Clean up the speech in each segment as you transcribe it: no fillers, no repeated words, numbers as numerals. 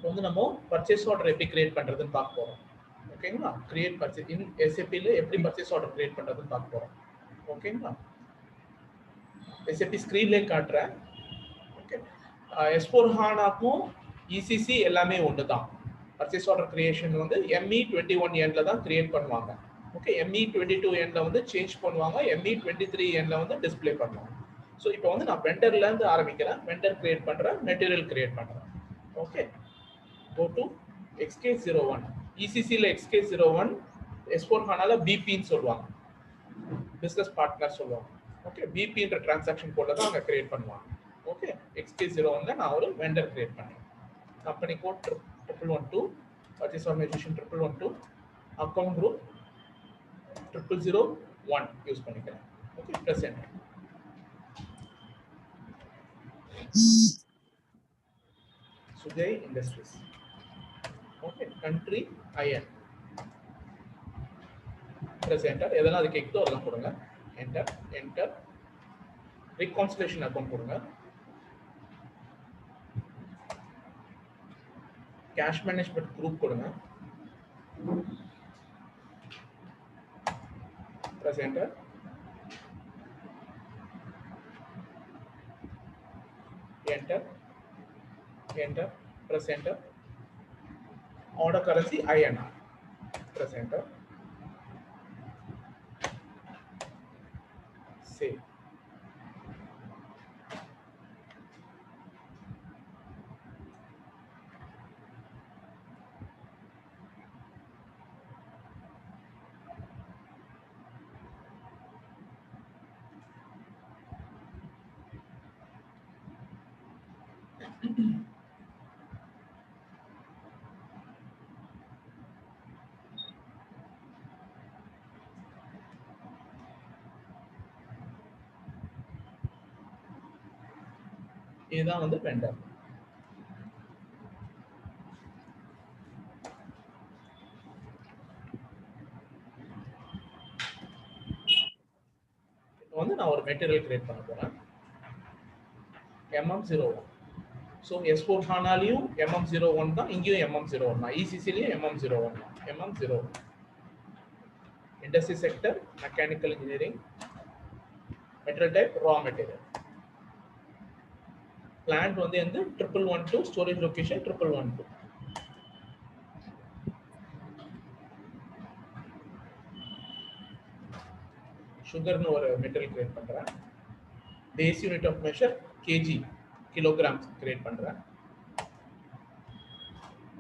இப்போ வந்து நம்ம பர்ச்சேஸ் ஆர்டர் எப்படி கிரியேட் பண்றதுன்னு பார்க்க போறோம். ஓகேங்களா? கிரியேட் பர்ச்சேஸ் இன் SAP ல எப்படி பர்ச்சேஸ் ஆர்டர் கிரியேட் பண்றதுன்னு பார்க்க போறோம். ஓகேங்களா? SAP ஸ்கிரீன்லயே காட்டுறேன். ஓகே. S4 HANAக்கும் ECC எல்லாமே ஒன்று தான். பர்ச்சேஸ் ஆர்டர் கிரியேஷன் வந்து ME21N ல தான் கிரியேட் பண்ணுவாங்க. ஓகே. ME22N ல வந்து சேஞ்ச் பண்ணுவாங்க. ME23N ல வந்து டிஸ்ப்ளே பண்ணுவாங்க. ஸோ இப்போ வந்து நான் வெண்டர்ல இருந்து ஆரம்பிக்கிறேன். வெண்டர் கிரியேட் பண்றேன், மெட்டீரியல் கிரியேட் பண்றேன். Okay. Go to XK01. ECC ல XK01, S4 HANA ல BP ன்னு சொல்லுவாங்க. பிசினஸ் பார்ட்னர் சொல்லுவாங்க. ஓகே. BP என்ற டிரான்சாக்ஷன் கோட்ல தான் அவங்க கிரியேட் பண்ணுவாங்க. ஓகே. XK01 ல நான் ஒரு வெண்டர் கிரியேட் பண்றேன். Company code 1112, purchase organisation 1112, account group 0001 use பண்ணிக்கிறேன். Okay. Press enter. Sujay industries. Okay. Country IN. Press enter. எதெல்லாம் அது கேக்குதோ அதெல்லாம் கொடுங்க. Enter enter. reconciliation அக்கவுண்ட் கொடுங்க. கேஷ் மேனேஜ்மெண்ட் குரூப் கொடுங்க. press enter. enter enter press enter. order currency INR. press enter. save. இதுதான் வந்து வெண்டர். இப்போ வந்து நான் ஒரு மெட்டீரியல் கிரியேட் பண்ண போறேன். MM01. ஸோ S4 HANAலையும் MM01 தான், இங்கேயும் MM01 தான், ECCலையும் MM01 தான். MM01. Industry sector, mechanical engineering, material type raw material. Plant வந்து எந்த 1112, ஸ்டோரேஜ் லொகேஷன் 1112. சுகர்னு ஒரு மெட்டீரியல் கிரியேட் பண்றேன். Base unit of measure KG, kilograms create பண்றேன்.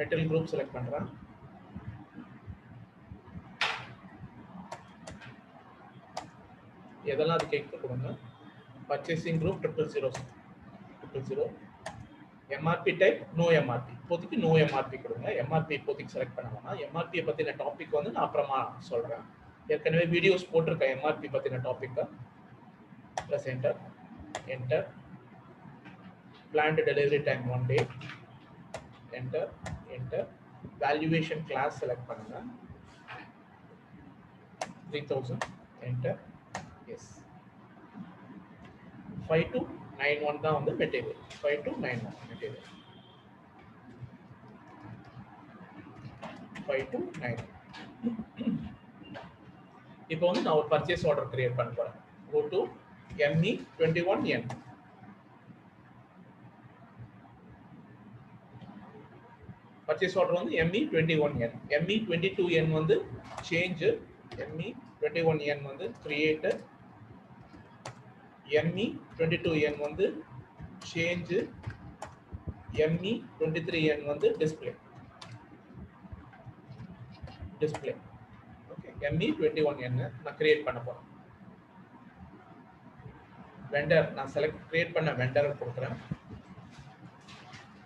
மெட்டீரியல் குரூப் செலக்ட் பண்றேன். எதெல்லாம் அது கேட்க கொடுங்க. Purchasing group 000. MRP type no MRP. இப்போதைக்கு நோ எம்ஆர்பி கொடுங்க. எம்ஆர்பி இப்போதைக்கு செலக்ட் பண்ண வேணாம். எம்ஆர்பியை பத்தின டாபிக் வந்து நான் அப்புறமா சொல்றேன். ஏற்கனவே வீடியோஸ் போட்டிருக்கேன் எம்ஆர்பி பத்தின topic. Plus enter enter. Plant delivery time 1 day. Enter enter. Valuation class select பண்ணுங்க. 3000. என்டர். எஸ். 5291 தான் வந்து மெட்டீரியல். 5291 மெட்டீரியல். 5291. இப்போ வந்து நான் ஒரு பர்ச்சேஸ் ஆர்டர் கிரியேட் பண்ண போறேன். go to ME21N. Purchase order வந்து ME21N. ME22N வந்து சேஞ்ச். ME21N வந்து கிரியேட். ME22N வந்து சேஞ்ச். ME23N வந்து டிஸ்ப்ளே. ஓகே. ME21N நான் கிரியேட் பண்ண போறேன். வெண்டர் நான் செலக்ட் கிரியேட் பண்ண வெண்டரை கொடுக்குறேன்.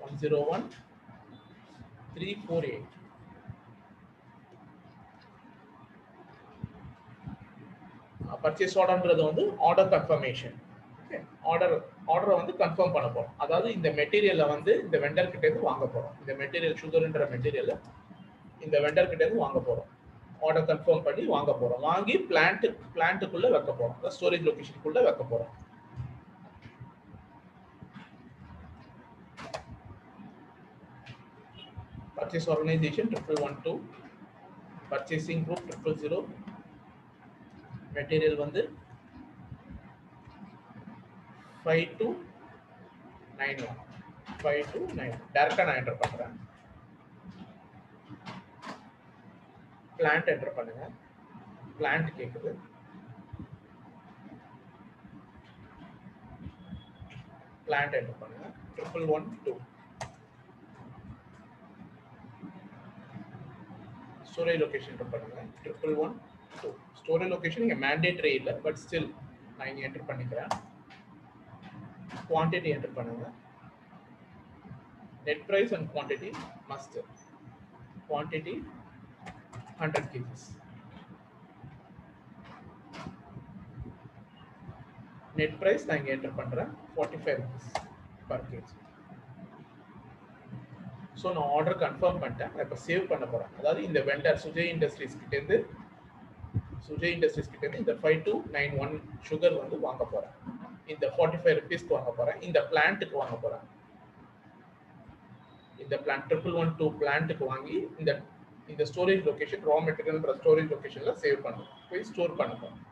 101348. பர்ச்சேஸ் ஆர்டர்ன்றது வந்து ஆர்டர் கன்ஃபர்மேஷன். ஓகே. ஆர்டரை வந்து கன்ஃபார்ம் பண்ண போறோம். அதாவது இந்த மெட்டீரியலை வந்து இந்த வெண்டர் கிட்ட இருந்து வாங்க போறோம். இந்த மெட்டீரியல் சுகர்ன்ற மெட்டீரியலை இந்த வெண்டர் கிட்ட இருந்து வாங்க போறோம். ஆர்டர் கன்ஃபார்ம் பண்ணி வாங்க போறோம். வாங்கி பிளான்ட்டுக்குள்ள வைக்க போறோம். ஸ்டோரேஜ் லொகேஷனுக்குள்ள வைக்க போறோம். purchase organization 1112, purchasing group 000, material வந்து 5291, 5291 டைரக்டா நான் என்டர் பண்றேன். plant என்டர் பண்ணுங்க. plant கேக்குது. plant என்டர் பண்ணுங்க. 1112. storage location என்டர் பண்ணுங்க. 1112. storage location இங்க mandatory இல்ல, but still நான் இங்க என்டர் பண்ணிக்கிறேன். quantity என்டர் பண்ணுங்க. net price and quantity must. quantity 100 kgs. net price நான் இங்க என்டர் பண்றேன் 45 rupees per kg. சோ நான் ஆர்டர் கன்ஃபார்ம் பண்ணிட்டேன். நான் இப்ப சேவ் பண்ண போறேன். அதாவது இந்த வெண்டர் சுஜய் இண்டஸ்ட்ரீஸ் கிட்ட இருந்து இந்த 5291 சுகர் வந்து வாங்க போறேன். இந்த 45 rupeesக்கு வாங்க போறேன். இந்த பிளான்ட்க்கு வாங்க போறேன். இந்த பிளான்ட் 1112 பிளான்ட்க்கு வாங்கி இந்த ஸ்டோரேஜ் லொகேஷன் ரா மெட்டீரியல்ன்ற ஸ்டோரேஜ் லொகேஷன்ல சேவ் பண்ணனும். போய் ஸ்டோர் பண்ண போறேன்.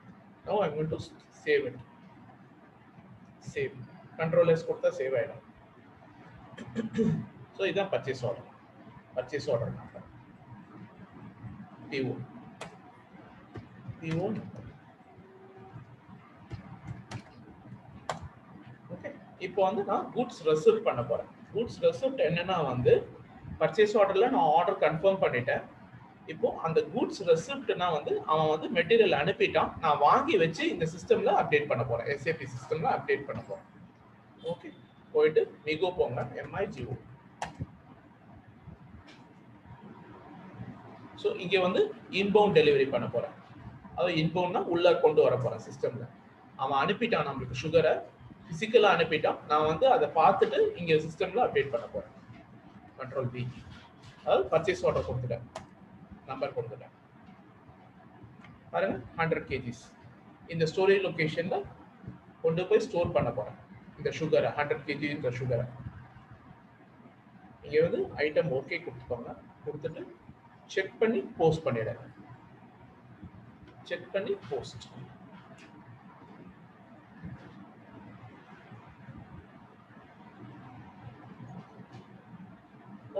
Now I'm going to save it. Save. Control S கொடுத்தா சேவ் ஆயிடும். So இதான் purchase order. Purchase order number. PO. Okay. இப்போ வந்து நான் goods receipt பண்ண போறேன். goods receipt என்னன்னா வந்து purchase orderல நான் ஆர்டர் கன்ஃபார்ம் பண்ணிட்டேன். இப்போ அந்த goods receiptனா வந்து அவன் வந்து மெட்டீரியல் அனுப்பிட்டான். நான் வாங்கி வச்சு இந்த சிஸ்டம்ல அப்டேட் பண்ண போறேன். SAP சிஸ்டம்ல அப்டேட் பண்ண போறேன். ஓகே. போயிட்டு மிகோ போங்க. MIGO. சோ இங்க வந்து இன்பவுண்ட் டெலிவரி பண்ண போறேன். அதாவது இன்பவுண்ட்னா உள்ள கொண்டு வர போறேன் சிஸ்டம்ல. அவன் அனுப்பிட்டான் நமக்கு சுகரை பிசிக்கலா அனுப்பிட்டான். நான் வந்து அதை பார்த்துட்டு இங்க சிஸ்டம்ல அப்டேட் பண்ண போறேன். Control B. அதாவது பர்ச்சேஸ் ஆர்டர் கொடுத்துட்டேன். நம்பர் கொடுத்துட்டேன். பாருங்க 100 kgs. இந்த ஸ்டோரேஜ் லொகேஷன்ல கொண்டு போய் ஸ்டோர் பண்ண போறேன். இந்த சுகரை 100 kg இந்த சுகரை. இங்க வந்து ஐட்டம் ஓகே கொடுத்துக்கோங்க. கொடுத்துட்டு செக் பண்ணி போஸ்ட் பண்ணிடுங்க. செக் பண்ணி போஸ்ட்.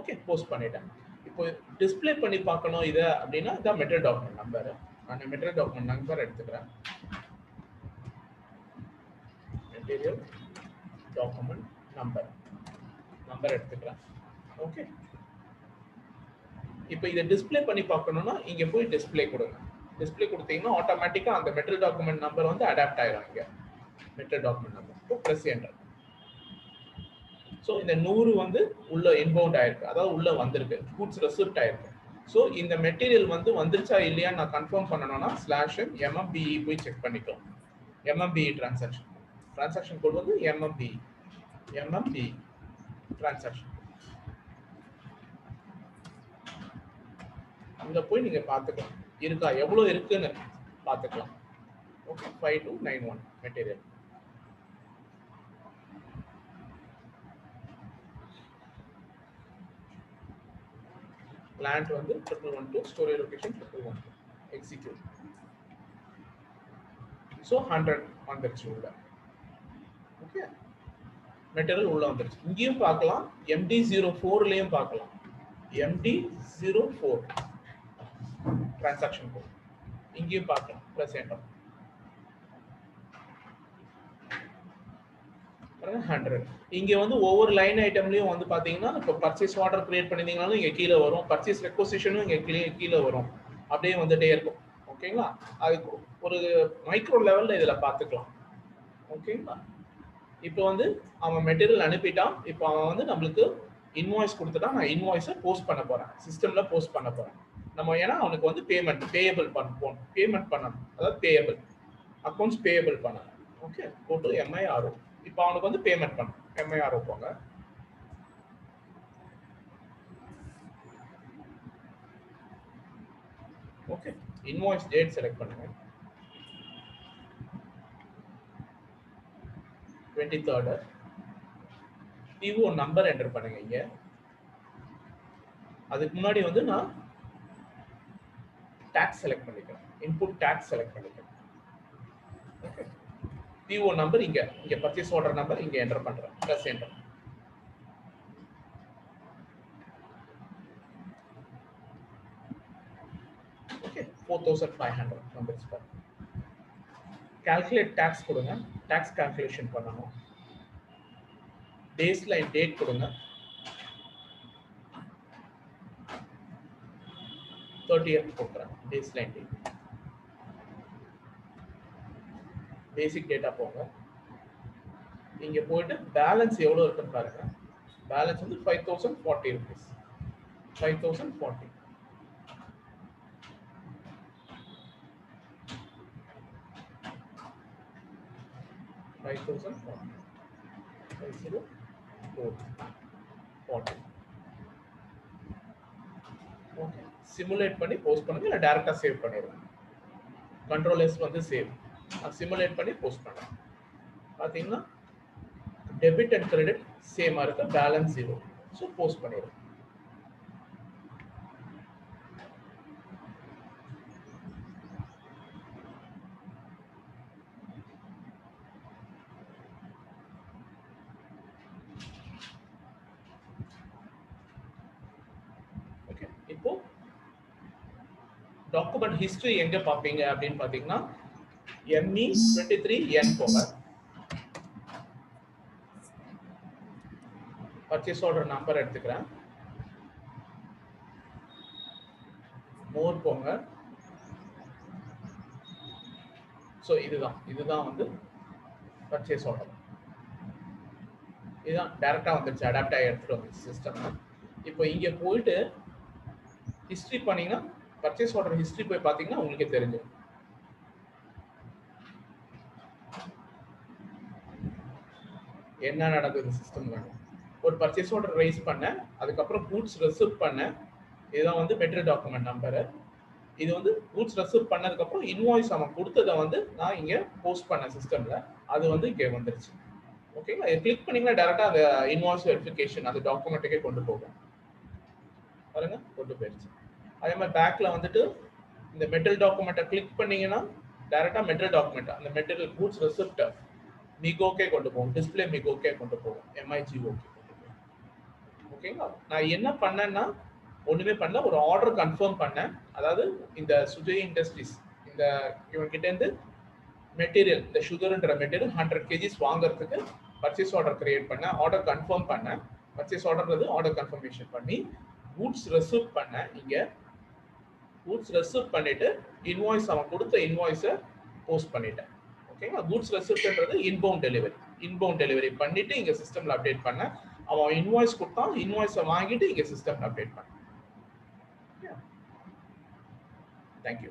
ஓகே போஸ்ட் பண்ணிட்டேன். இப்போ டிஸ்ப்ளே பண்ணி பார்க்கணும் இத அப்படினா இத மெட்டீரியல் டாக்குமெண்ட் நம்பர். நான் மெட்டீரியல் டாக்குமெண்ட் நம்பர் எடுத்துக்கிறேன். மெட்டீரியல் டாக்குமெண்ட் நம்பர் எடுத்துக்கிறேன். ஓகே. இப்போ இத டிஸ்ப்ளே பண்ணி பார்க்கணும்னா இங்க போய் டிஸ்ப்ளே கொடுங்க. டிஸ்ப்ளே கொடுத்தீங்கன்னா ஆட்டோமேட்டிக்கா அந்த மெட்டீரியல் டாக்குமெண்ட் நம்பர் வந்து அடாப்ட் ஆயிடும் இங்க. Material document number. இப்போ பிரஸ் என்டர். சோ இந்த 100 வந்து உள்ள இன்பவுண்ட் ஆயிருக்கு. அதாவது உள்ள வந்திருக்கு. goods receipt ஆயிருக்கு. சோ இந்த மெட்டீரியல் வந்து வந்துருச்சா இல்லையா நான் கன்ஃபார்ம் பண்ணனும்னா /mmbe போய் செக் பண்ணிக்கலாம். mmbe transaction கோட் வந்து mmbe transaction. அங்க போய் நீங்க பாத்துக்கலாம். இருக்கா எவ்வளவு இருக்குன்னு பாத்துக்கலாம். Okay 5291 material. plant வந்து 1112 storage location 1112 execute. So 100 வந்துருச்சு உள்ள. ஓகே. மெட்டீரியல் உள்ள வந்துருச்சு. இங்கேயும் பார்க்கலாம். MD04 லயும் பார்க்கலாம். MD04 transaction code. இங்கேயும் பார்க்கலாம். Press enter. 100. இங்க வந்து ஒவ்வொரு லைன் ஐட்டம்லயும் வந்து பாத்தீங்கன்னா இப்போ பர்ச்சேஸ் ஆர்டர் கிரியேட் பண்ணிருந்தீங்கனாலும் இங்க கீழ வரும். பர்ச்சேஸ் ரெக்வசிஷனும் இங்க கீழ வரும். அப்படியே வந்துட்டே இருக்கும். ஓகேங்களா? அது ஒரு மைக்ரோ லெவல்ல இதல பாத்துக்கலாம். ஓகேங்களா? இப்போ வந்து அவன் மெட்டீரியல் அனுப்பிட்டான். இப்போ அவன் வந்து நமக்கு இன்வாய்ஸ் கொடுத்துட்டான். நான் இன்வாய்ஸை போஸ்ட் பண்ண போறேன். சிஸ்டம்ல போஸ்ட் பண்ண போறேன். நம்ம ஏன்னா அவனுக்கு வந்து பேயபிள் பண்ணணும். பேமெண்ட் பண்ணணும். அதாவது பேயபிள். அக்கவுண்ட்ஸ் பேயபிள் பண்ணணும். ஓகே. Go to MIRO. இப்போ அவனுக்கு வந்து பேமெண்ட் பண்ணணும். MIRO போங்க. ஓகே. இன்வாய்ஸ் டேட் செலக்ட் பண்ணுங்க. 23rd. PO நம்பர் என்டர் பண்ணுங்க இங்க. அதுக்கு முன்னாடி வந்து நான் டாக்ஸ் செலக்ட் பண்ணிக்கிறேன், இன்புட் டாக்ஸ் செலக்ட் பண்ணிக்கிறேன். ஓகே, PO நம்பர் இங்க பர்ச்சேஸ் ஆர்டர் நம்பர் இங்க என்டர் பண்றேன், ப்ளஸ் என்டர். ஓகே, 4500 நம்பர்ஸ் பாருங்க. கால்குலேட் டாக்ஸ் கொடுங்க, டாக்ஸ் கால்குலேஷன் பண்ணணும். பேஸ் லைன் டேட் கொடுங்க, 30th போடுறேன். Base line date, basic data போங்க. இங்க போயிட்டு பேலன்ஸ் எவ்வளவு இருக்குன்னு பாருங்க. பேலன்ஸ் வந்து 5040 rupees. 5040. ஓகே, சிமுலேட் பண்ணி போஸ்ட் பண்ணுங்க, இல்ல டைரக்டா சேவ் பண்ணிடுங்க. கண்ட்ரோல் எஸ் வந்து சேவ். சிமுலேட் பண்ணி போஸ்ட் பண்ணுங்க. பாத்தீங்கன்னா டெபிட் அண்ட் கிரெடிட் சேமா இருக்கு, பேலன்ஸ் 0. ஸோ போஸ்ட் பண்ணிடுங்க. ஓகே, இப்போ டாக்குமெண்ட் ஹிஸ்டரி எங்க பாப்பீங்க அப்படின்னு பாத்தீங்கன்னா ME23N போங்க. பர்ச்சேஸ் ஆர்டர் நம்பர் எடுத்துக்கிறேன். மோர் போங்க. ஸோ இதுதான் வந்து பர்ச்சேஸ் ஆர்டர். இதுதான் டைரக்டா வந்துருச்சு, அடாப்ட் ஆகி எடுத்துட்டு வந்துருச்சு சிஸ்டம். இப்போ இங்க போயிட்டு ஹிஸ்டரி பண்ணீங்கன்னா, பர்ச்சேஸ் ஆர்டர் ஹிஸ்டரி போய் பார்த்தீங்கன்னா உங்களுக்கே தெரிஞ்சிடும். என்ன நடக்குது சிஸ்டம்ல. ஒரு பர்ச்சேஸ் ஆர்டர் ரைஸ் பண்ணேன், அதுக்கப்புறம் கூட்ஸ் ரிசீவ் பண்ணேன். இதுதான் வந்து மெட்டீரியல் டாக்குமெண்ட் நம்பர். இது வந்து கூட்ஸ் ரிசீவ் பண்ணதுக்கப்புறம் இன்வாய்ஸ் அவன் கொடுத்ததை வந்து நான் இங்கே போஸ்ட் பண்ணேன் சிஸ்டம்ல. அது வந்து இங்கே வந்துருச்சு. ஓகேங்களா, இதை கிளிக் பண்ணீங்கன்னா டேரக்டா அந்த இன்வாய்ஸ் வெரிஃபிகேஷன் அந்த டாக்குமெண்ட்டுக்கே கொண்டு போகும். பாருங்க, கொண்டு போயிடுச்சு. அதே மாதிரி பேக்ல வந்துட்டு இந்த மெட்டீரியல் டாக்குமெண்ட்டை கிளிக் பண்ணீங்கன்னா டைரக்டா மெட்டீரியல் டாக்குமெண்ட் அந்த மெட்டீரியல் கூட்ஸ் ரெசிப்ட் மிகோக்கே கொண்டு போகும், டிஸ்பிளே மிகோக்கே கொண்டு போகும், MIGOக்கு கொண்டு போகும். ஓகேங்களா, நான் என்ன பண்ணேன்னா ஒண்ணுமே பண்ணல, ஒரு ஆர்டர் கன்ஃபார்ம் பண்ணேன். அதாவது இந்த சுஜய் இண்டஸ்ட்ரீஸ் இந்த இவங்க இருந்து மெட்டீரியல், இந்த சுகர்ன்ற மெட்டீரியல் 100 kgs வாங்குறதுக்கு பர்ச்சேஸ் ஆர்டர் கிரியேட் பண்ணேன், ஆர்டர் கன்ஃபார்ம் பண்ணேன். பர்ச்சேஸ் ஆர்டர்ன்றது ஆர்டர் கன்ஃபர்மேஷன் பண்ணி கூட்ஸ் ரிசீவ் பண்ணேன். இங்க கூட்ஸ் ரிசீவ் பண்ணிட்டு இன்வாய்ஸ் அவன் கொடுத்த இன்வாய்ஸை போஸ்ட் பண்ணிட்டேன். ஓகேங்களா, கூட்ஸ் ரிசீவ்ன்றது இன்பவுண்ட் டெலிவரி பண்ணிட்டு இங்க சிஸ்டம்ல அப்டேட் பண்ணேன். அவன் இன்வாய்ஸ் கொடுத்தான், இன்வாய்ஸை வாங்கிட்டு இங்க சிஸ்டம்ல அப்டேட் பண்ணேன். தேங்க்யூ.